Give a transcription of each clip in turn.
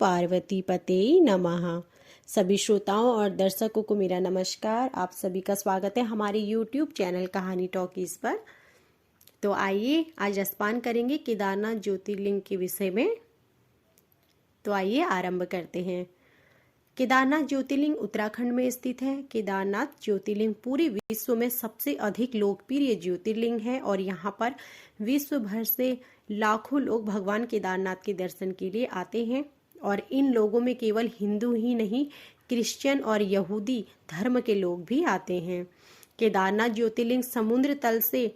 पार्वती पते नमः। सभी श्रोताओं और दर्शकों को मेरा नमस्कार। आप सभी का स्वागत है हमारे YouTube चैनल कहानी टॉकीज पर। तो आइए आज स्नान करेंगे केदारनाथ ज्योतिर्लिंग के विषय में। तो आइए आरंभ करते हैं। केदारनाथ ज्योतिर्लिंग उत्तराखंड में स्थित है। केदारनाथ ज्योतिर्लिंग पूरे विश्व में सबसे अधिक लोकप्रिय ज्योतिर्लिंग है और यहाँ पर विश्व भर से लाखों लोग भगवान केदारनाथ के दर्शन के लिए आते हैं। और इन लोगों में केवल हिंदू ही नहीं, क्रिश्चियन और यहूदी धर्म के लोग भी आते हैं। केदारनाथ ज्योतिर्लिंग समुद्र तल से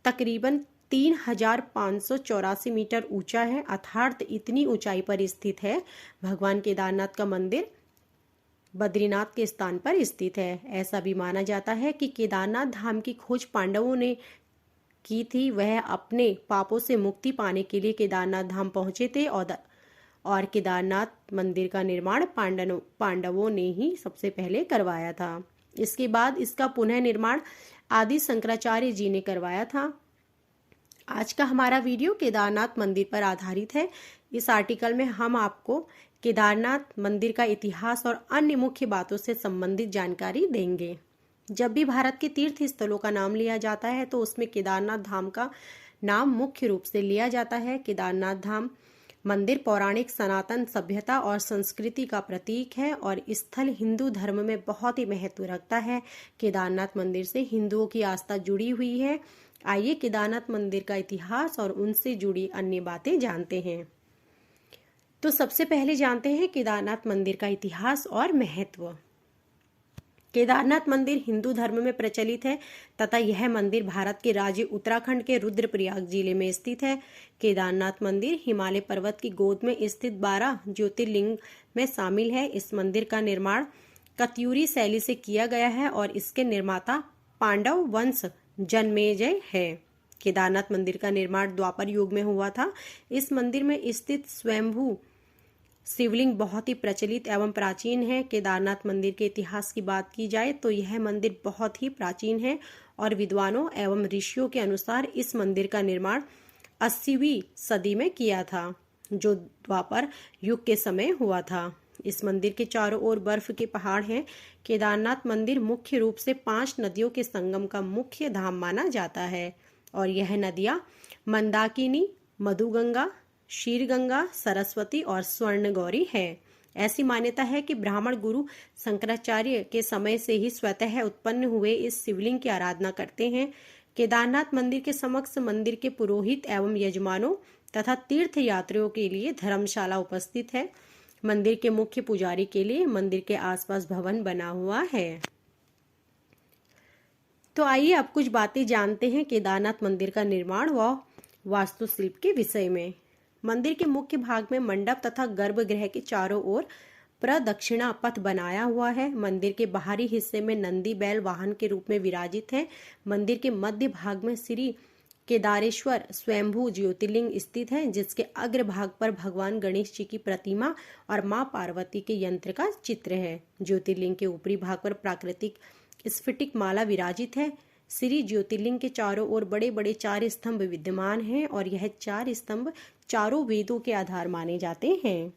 तकरीबन 3584 मीटर ऊंचा है, अर्थात इतनी ऊंचाई पर स्थित है। भगवान केदारनाथ का मंदिर बद्रीनाथ के स्थान पर स्थित है। ऐसा भी माना जाता है कि केदारनाथ धाम की खोज पांडवों ने की थी। वह अपने पापों से मुक्ति पाने के लिए केदारनाथ धाम पहुंचे थे और केदारनाथ मंदिर का निर्माण पांडवों ने ही सबसे पहले करवाया था। इसके बाद इसका पुनः निर्माण आदि शंकराचार्य जी ने करवाया था। आज का हमारा वीडियो केदारनाथ मंदिर पर आधारित है। इस आर्टिकल में हम आपको केदारनाथ मंदिर का इतिहास और अन्य मुख्य बातों से संबंधित जानकारी देंगे। जब भी भारत के तीर्थ स्थलों का नाम लिया जाता है तो उसमें केदारनाथ धाम का नाम मुख्य रूप से लिया जाता है। केदारनाथ धाम मंदिर पौराणिक सनातन सभ्यता और संस्कृति का प्रतीक है और स्थल हिंदू धर्म में बहुत ही महत्व रखता है। केदारनाथ मंदिर से हिंदुओं की आस्था जुड़ी हुई है। आइए केदारनाथ मंदिर का इतिहास और उनसे जुड़ी अन्य बातें जानते हैं। तो सबसे पहले जानते हैं केदारनाथ मंदिर का इतिहास और महत्व। केदारनाथ मंदिर हिंदू धर्म में प्रचलित है तथा यह मंदिर भारत के राज्य उत्तराखंड के रुद्रप्रयाग जिले में स्थित है। केदारनाथ मंदिर हिमालय पर्वत की गोद में स्थित 12 ज्योतिर्लिंग में शामिल है। इस मंदिर का निर्माण कत्यूरी शैली से किया गया है और इसके निर्माता पांडव वंश जन्मेजय है। केदारनाथ मंदिर का निर्माण द्वापर युग में हुआ था। इस मंदिर में स्थित स्वयंभू शिवलिंग बहुत ही प्रचलित एवं प्राचीन है। केदारनाथ मंदिर के इतिहास की बात की जाए तो यह मंदिर बहुत ही प्राचीन है और विद्वानों एवं ऋषियों के अनुसार इस मंदिर का निर्माण 80वीं सदी में किया था, जो द्वापर युग के समय हुआ था। इस मंदिर के चारों ओर बर्फ के पहाड़ हैं। केदारनाथ मंदिर मुख्य रूप से 5 नदियों के संगम का मुख्य धाम माना जाता है और यह नदियां मंदाकिनी, मधुगंगा, शीरगंगा, सरस्वती और स्वर्णगौरी है। ऐसी मान्यता है कि ब्राह्मण गुरु शंकराचार्य के समय से ही स्वतः उत्पन्न हुए इस शिवलिंग की आराधना करते हैं। केदारनाथ मंदिर के समक्ष मंदिर के पुरोहित एवं यजमानों तथा तीर्थ यात्रियों के लिए धर्मशाला उपस्थित है। मंदिर के मुख्य पुजारी के लिए मंदिर के आसपास भवन बना हुआ है। तो आइए अब कुछ बातें जानते हैं केदारनाथ मंदिर का निर्माण व वास्तुशिल्प के विषय में। मंदिर के मुख्य भाग में मंडप तथा गर्भगृह के चारों ओर प्रदक्षिणा पथ बनाया हुआ है। मंदिर के बाहरी हिस्से में नंदी बैल वाहन के रूप में विराजित है। मंदिर के मध्य भाग में श्री केदारेश्वर स्वयंभू ज्योतिर्लिंग स्थित है, जिसके अग्र भाग पर भगवान गणेश जी की प्रतिमा और मां पार्वती के यंत्र का चित्र है। ज्योतिर्लिंग के ऊपरी भाग पर प्राकृतिक स्फटिक माला विराजित है। श्री ज्योतिर्लिंग के चारों ओर बड़े बड़े 4 स्तंभ विद्यमान हैं और यह 4 स्तंभ चारों वेदों के आधार माने जाते हैं।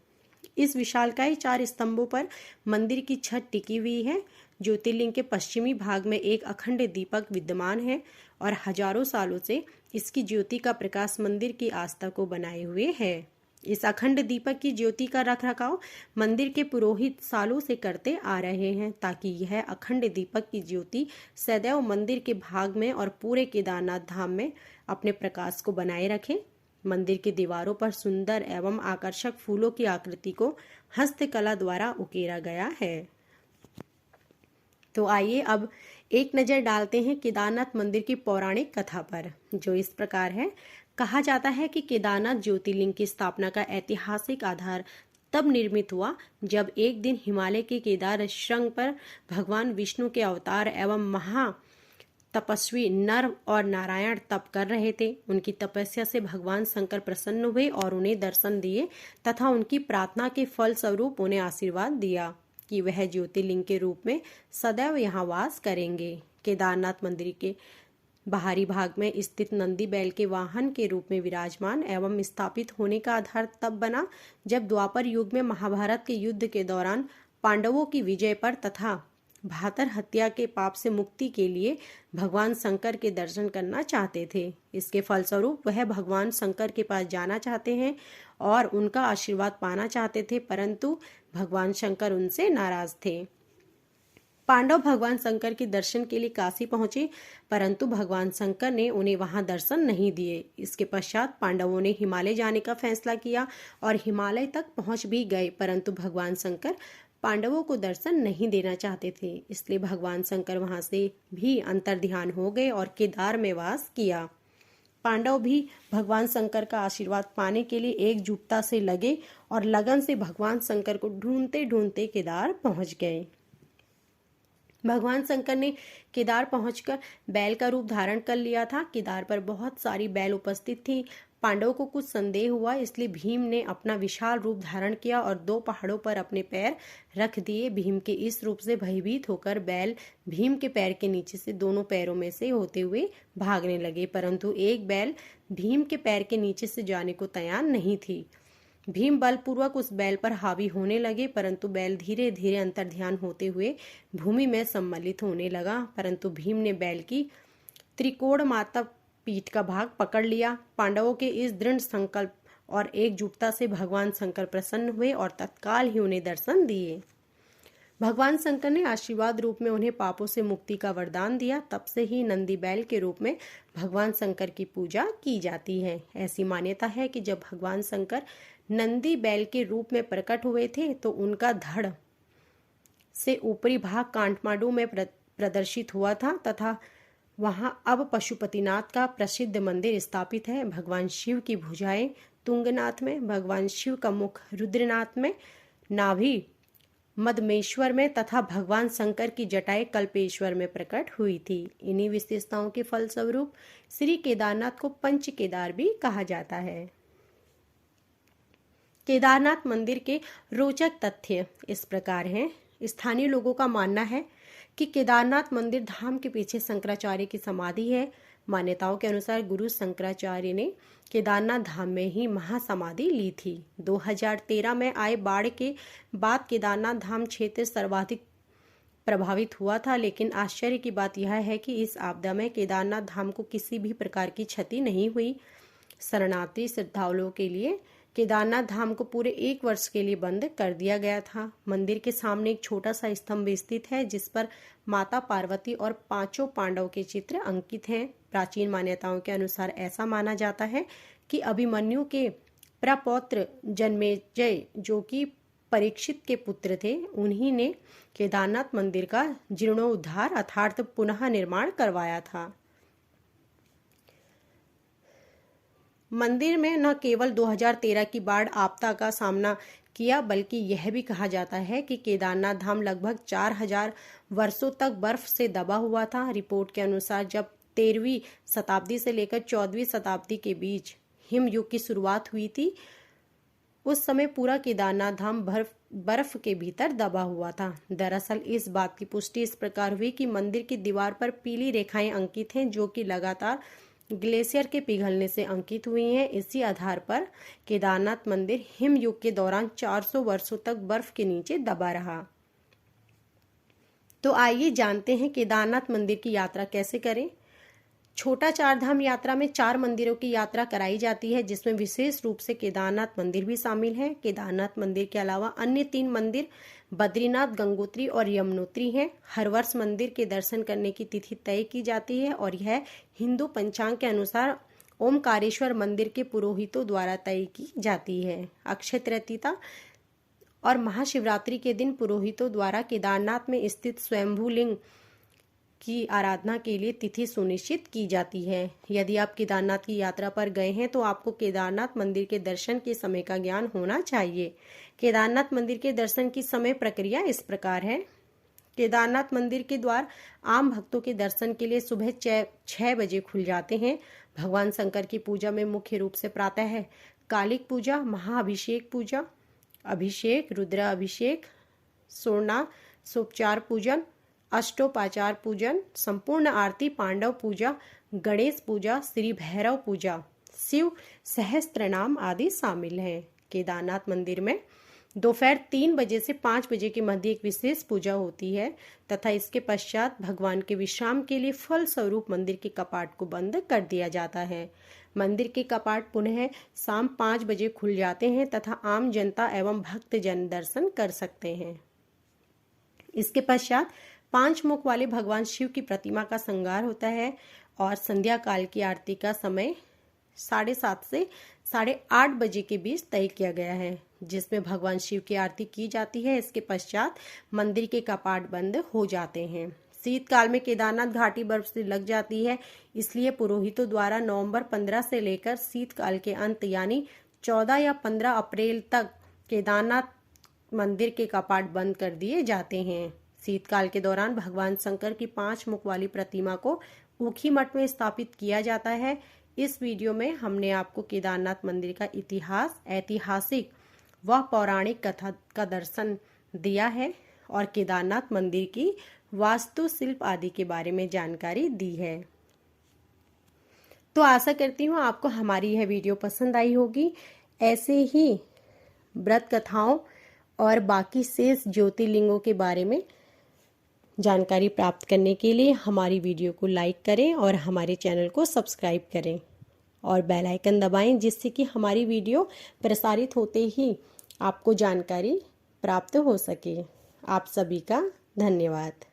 इस विशालकाय 4 स्तंभों पर मंदिर की छत टिकी हुई है। ज्योतिर्लिंग के पश्चिमी भाग में एक अखंड दीपक विद्यमान है और हजारों सालों से इसकी ज्योति का प्रकाश मंदिर की आस्था को बनाए हुए है। इस अखंड दीपक की ज्योति का रखरखाव मंदिर के पुरोहित सालों से करते आ रहे हैं, ताकि यह अखंड दीपक की ज्योति सदैव मंदिर के भाग में और पूरे केदारनाथ धाम में अपने प्रकाश को बनाए रखे। मंदिर की दीवारों पर सुंदर एवं आकर्षक फूलों की आकृति को हस्तकला द्वारा उकेरा गया है। तो आइए अब एक नजर डालते हैं केदारनाथ मंदिर की पौराणिक कथा पर, जो इस प्रकार है। कहा जाता है कि केदारनाथ ज्योतिर्लिंग की स्थापना का ऐतिहासिक आधार तब निर्मित हुआ जब एक दिन हिमालय के केदार शृंग पर भगवान विष्णु के अवतार एवं महा तपस्वी नर और नारायण तप कर रहे थे। उनकी तपस्या से भगवान शंकर प्रसन्न हुए और उन्हें दर्शन दिए तथा उनकी प्रार्थना के फल स्वरूप उन्हें आशीर्वाद दिया कि वह ज्योतिर्लिंग के रूप में सदैव यहाँ वास करेंगे। केदारनाथ मंदिर के बाहरी भाग में स्थित नंदी बैल के वाहन के रूप में विराजमान एवं स्थापित होने का आधार तब बना जब द्वापर युग में महाभारत के युद्ध के दौरान पांडवों की विजय पर तथा भातर हत्या के पाप से मुक्ति के लिए भगवान शंकर के दर्शन करना चाहते थे। इसके फलस्वरूप वह भगवान शंकर के पास जाना चाहते हैं और उनका आशीर्वाद पाना चाहते थे, परंतु भगवान शंकर उनसे नाराज थे। पांडव भगवान शंकर के दर्शन के लिए काशी पहुंचे, परंतु भगवान शंकर ने उन्हें वहां दर्शन नहीं दिए। इसके पश्चात पांडवों ने हिमालय जाने का फैसला किया और हिमालय तक पहुंच भी गए, परंतु भगवान शंकर पांडवों को दर्शन नहीं देना चाहते थे। इसलिए भगवान शंकर वहां से भी अंतर्ध्यान हो गए और केदार में वास किया। पांडव भी भगवान शंकर का आशीर्वाद पाने के लिए एकजुटता से लगे और लगन से भगवान शंकर को ढूंढते ढूंढते केदार पहुंच गए। भगवान शंकर ने केदार पहुंचकर बैल का रूप धारण कर लिया था। केदार पर बहुत सारी बैल उपस्थित थी। पांडवों को कुछ संदेह हुआ, इसलिए भीम ने अपना विशाल रूप धारण किया और 2 पहाड़ों पर अपने पैर रख दिए। भीम के इस रूप से भयभीत होकर बैल भीम के पैर के नीचे से दोनों पैरों में से होते हुए भागने लगे, परंतु एक बैल भीम के पैर के नीचे से जाने को तैयार नहीं थी। भीम बलपूर्वक उस बैल पर हावी होने लगे, परंतु बैल धीरे धीरे अंतर्ध्यान होते हुए भूमि में सम्मिलित होने लगा। परंतु भीम ने बैल की त्रिकोण माता पीठ का भाग पकड़ लिया। पांडवों के इस दृढ़ संकल्प और एकजुटता से भगवान शंकर प्रसन्न हुए और तत्काल ही उन्हें दर्शन दिए। भगवान शंकर ने आशीर्वाद रूप में उन्हें पापों से मुक्ति का वरदान दिया। तब से ही नंदी बैल के रूप में भगवान शंकर की पूजा की जाती है। ऐसी मान्यता है कि जब भगवान शंकर नंदी बैल के रूप में प्रकट हुए थे तो उनका धड़ से ऊपरी भाग काठमांडू में प्रदर्शित हुआ था तथा वहां अब पशुपतिनाथ का प्रसिद्ध मंदिर स्थापित है। भगवान शिव की भुजाएं तुंगनाथ में, भगवान शिव का मुख रुद्रनाथ में, नाभि मदमेश्वर में तथा भगवान शंकर की जटाएं कल्पेश्वर में प्रकट हुई थी। इन्हीं विशेषताओं के फलस्वरूप श्री केदारनाथ को पंच केदार भी कहा जाता है। केदारनाथ मंदिर के रोचक तथ्य इस प्रकार हैं। स्थानीय लोगों का मानना है कि केदारनाथ मंदिर धाम के पीछे शंकराचार्य की समाधि है। मान्यताओं के अनुसार गुरु शंकराचार्य ने केदारनाथ धाम में ही महासमाधि ली थी। 2013 में आए बाढ़ के बाद केदारनाथ धाम क्षेत्र सर्वाधिक प्रभावित हुआ था, लेकिन आश्चर्य की बात यह है कि इस आपदा में केदारनाथ धाम को किसी भी प्रकार की क्षति नहीं हुई। शरणार्थी श्रद्धालुओं के लिए केदारनाथ धाम को पूरे 1 वर्ष के लिए बंद कर दिया गया था। मंदिर के सामने एक छोटा सा स्तंभ स्थित है जिस पर माता पार्वती और 5 पांडव के चित्र अंकित हैं। प्राचीन मान्यताओं के अनुसार ऐसा माना जाता है कि अभिमन्यु के प्रपौत्र जन्मेजय, जो कि परीक्षित के पुत्र थे, उन्हीं ने केदारनाथ मंदिर का जीर्णोद्धार अर्थात पुनः निर्माण करवाया था। मंदिर में न केवल 2013 की बाढ़ आपदा का सामना किया, बल्कि यह भी कहा जाता है कि केदारनाथ धाम लगभग 4000 वर्षों तक बर्फ से दबा हुआ था। रिपोर्ट के अनुसार जब 13वीं शताब्दी से लेकर 14वीं शताब्दी के बीच हिम युग की शुरुआत हुई थी, उस समय पूरा केदारनाथ धाम बर्फ के भीतर दबा हुआ था। दरअसल इस बात की पुष्टि इस प्रकार हुई कि मंदिर की दीवार पर पीली रेखाएं अंकित हैं, जो कि लगातार ग्लेशियर के पिघलने से अंकित हुई हैं। इसी आधार पर केदारनाथ मंदिर हिम युग के दौरान 400 वर्षों तक बर्फ के नीचे दबा रहा। तो आइए जानते हैं केदारनाथ मंदिर की यात्रा कैसे करें। छोटा 4 धाम यात्रा में 4 मंदिरों की यात्रा कराई जाती है, जिसमें विशेष रूप से केदारनाथ मंदिर भी शामिल है। केदारनाथ मंदिर के अलावा अन्य 3 मंदिर बद्रीनाथ, गंगोत्री और यमुनोत्री हैं। हर वर्ष मंदिर के दर्शन करने की तिथि तय की जाती है और यह हिंदू पंचांग के अनुसार ओमकारेश्वर मंदिर के पुरोहितों द्वारा तय की जाती है। अक्षय तृतीया और महाशिवरात्रि के दिन पुरोहितों द्वारा केदारनाथ में स्थित स्वयंभू लिंग की आराधना के लिए तिथि सुनिश्चित की जाती है। यदि आप केदारनाथ की यात्रा पर गए हैं तो आपको केदारनाथ मंदिर के दर्शन के समय का ज्ञान होना चाहिए। केदारनाथ मंदिर के दर्शन की समय प्रक्रिया इस प्रकार है। केदारनाथ मंदिर के द्वार आम भक्तों के दर्शन के लिए सुबह 6 बजे खुल जाते हैं। भगवान शंकर की पूजा में मुख्य रूप से प्रातः है कालिक पूजा, महाअभिषेक पूजा, अभिषेक, रुद्र अभिषेक, सोपचार पूजन, अष्टोपाचार पूजन, संपूर्ण आरती, पांडव पूजा, गणेश पूजा, श्री भैरव पूजा, शिव सहस्त्र नाम आदि शामिल हैं। केदारनाथ मंदिर में दोपहर 3 बजे से 5 बजे के मध्य एक विशेष पूजा होती है तथा इसके पश्चात भगवान के विश्राम के लिए फल स्वरूप मंदिर के कपाट को बंद कर दिया जाता है। मंदिर के कपाट पुनः शाम 5 बजे खुल जाते हैं तथा आम जनता एवं भक्त जन दर्शन कर सकते हैं। इसके पश्चात 5 मुख वाले भगवान शिव की प्रतिमा का श्रृंगार होता है और संध्या काल की आरती का समय 7:30 से 8:30 बजे के बीच तय किया गया है, जिसमें भगवान शिव की आरती की जाती है। इसके पश्चात मंदिर के कपाट बंद हो जाते हैं। शीतकाल में केदारनाथ घाटी बर्फ से लग जाती है, इसलिए पुरोहितों द्वारा नवंबर 15 से लेकर शीतकाल के अंत यानी 14 या 15 अप्रैल तक केदारनाथ मंदिर के कपाट बंद कर दिए जाते हैं। शीतकाल के दौरान भगवान शंकर की 5 मुख वाली प्रतिमा को ऊखी मठ में स्थापित किया जाता है। इस वीडियो में हमने आपको केदारनाथ मंदिर का इतिहास, ऐतिहासिक व पौराणिक कथा का दर्शन दिया है और केदारनाथ मंदिर की वास्तुशिल्प आदि के बारे में जानकारी दी है। तो आशा करती हूँ आपको हमारी यह वीडियो पसंद आई होगी। ऐसे ही व्रत कथाओं और बाकी शेष ज्योतिर्लिंगों के बारे में जानकारी प्राप्त करने के लिए हमारी वीडियो को लाइक करें और हमारे चैनल को सब्सक्राइब करें और बेल आइकन दबाएं, जिससे कि हमारी वीडियो प्रसारित होते ही आपको जानकारी प्राप्त हो सके। आप सभी का धन्यवाद।